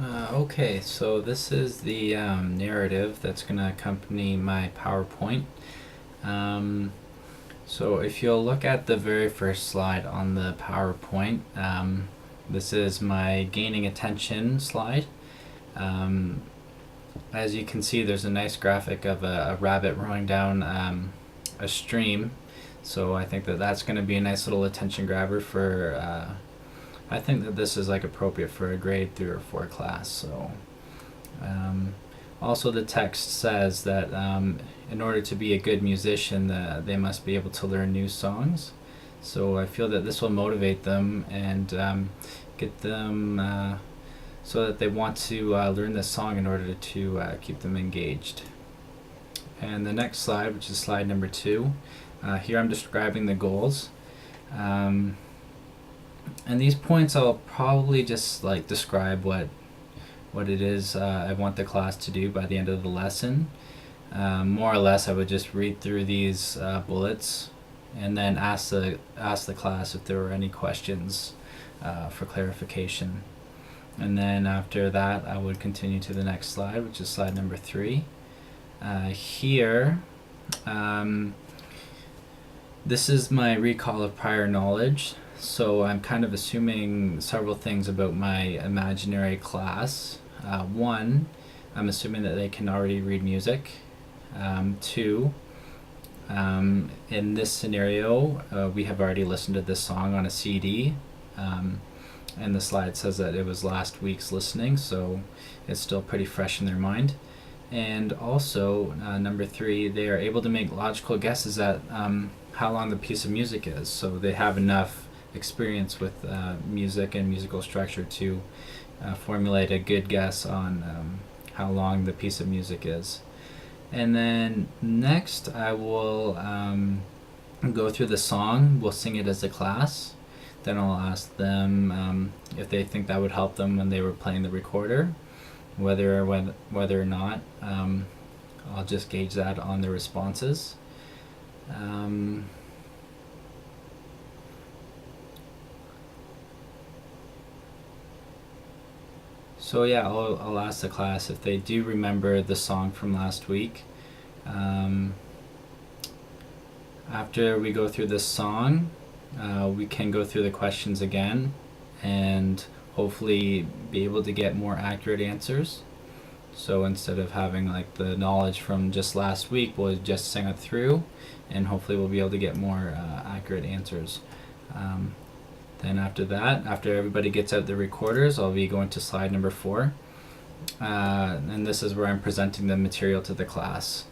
Okay, so this is the narrative that's going to accompany my PowerPoint. Um, so if you'll look at the very first slide on the PowerPoint, this is my gaining attention slide. Um, as you can see, there's a nice graphic of a rabbit rowing down a stream. So I think that that's going to be a nice little attention grabber for I think that this is like appropriate for a grade 3 or 4 class. So also the text says that in order to be a good musician, they must be able to learn new songs. So I feel that this will motivate them and get them so that they want to learn this song in order to keep them engaged. And the next slide, which is slide number 2, here I'm describing the goals. And these points I'll probably just like describe what it is I want the class to do by the end of the lesson. More or less, I would just read through these bullets and then ask the class if there were any questions for clarification. And then after that, I would continue to the next slide, which is slide number 3. Here, this is my recall of prior knowledge. So I'm kind of assuming several things about my imaginary class. One, I'm assuming that they can already read music. Two, in this scenario, we have already listened to this song on a CD. And the slide says that it was last week's listening, so it's still pretty fresh in their mind. And also, number 3, they are able to make logical guesses at how long the piece of music is. So they have enough experience with music and musical structure to formulate a good guess on how long the piece of music is. And then next I will go through the song. We'll sing it as a class. Then I'll ask them if they think that would help them when they were playing the recorder. Whether or not, I'll just gauge that on their responses. So yeah, I'll ask the class if they do remember the song from last week. After we go through this song, we can go through the questions again and hopefully be able to get more accurate answers. So instead of having like the knowledge from just last week, we'll just sing it through and hopefully we'll be able to get more accurate answers. Then after that, after everybody gets out the recorders, I'll be going to slide number 4. And this is where I'm presenting the material to the class.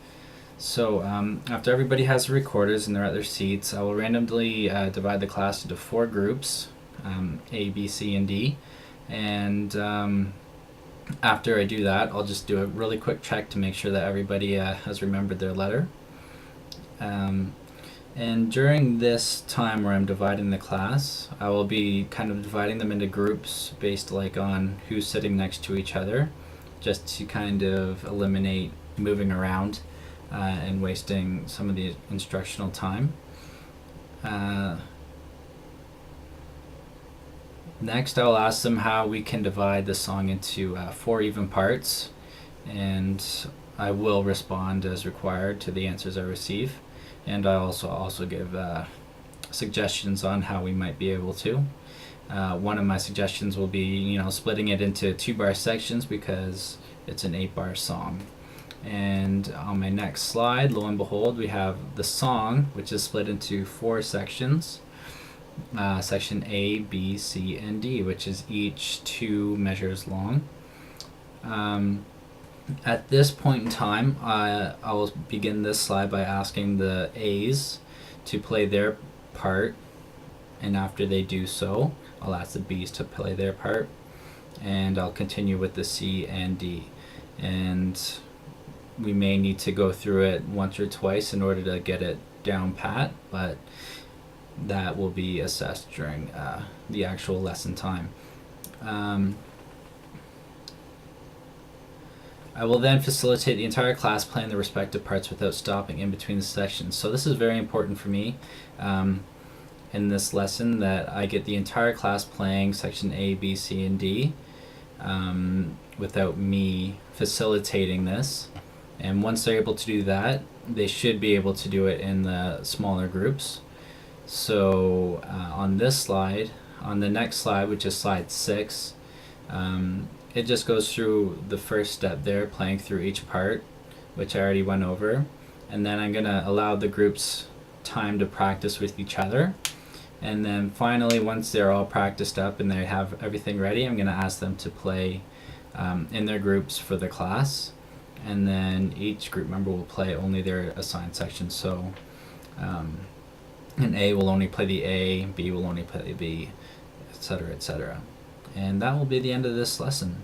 So after everybody has the recorders and they're at their seats, I will randomly divide the class into 4 groups, A, B, C, and D. And after I do that, I'll just do a really quick check to make sure that everybody has remembered their letter. And during this time where I'm dividing the class, I will be kind of dividing them into groups based like on who's sitting next to each other, just to kind of eliminate moving around and wasting some of the instructional time. Next, I'll ask them how we can divide the song into 4 even parts, and I will respond as required to the answers I receive. And I also give suggestions on how we might be able to. One of my suggestions will be, splitting it into 2-bar sections because it's an 8-bar song. And on my next slide, lo and behold, we have the song, which is split into 4 sections. Section A, B, C, and D, which is each 2 measures long. At this point in time, I will begin this slide by asking the A's to play their part, and after they do so, I'll ask the B's to play their part, and I'll continue with the C and D. And we may need to go through it once or twice in order to get it down pat, but that will be assessed during the actual lesson time. I will then facilitate the entire class playing the respective parts without stopping in between the sections. So this is very important for me in this lesson, that I get the entire class playing section A, B, C, and D, without me facilitating this. And once they're able to do that, they should be able to do it in the smaller groups. So on this slide, on the next slide, which is slide 6, it just goes through the first step there, playing through each part, which I already went over. And then I'm going to allow the groups time to practice with each other. And then finally, once they're all practiced up and they have everything ready, I'm going to ask them to play in their groups for the class. And then each group member will play only their assigned section. So an A will only play the A, B will only play the B, etc., etc. And that will be the end of this lesson,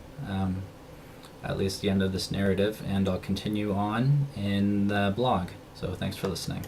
at least the end of this narrative, and I'll continue on in the blog. So thanks for listening.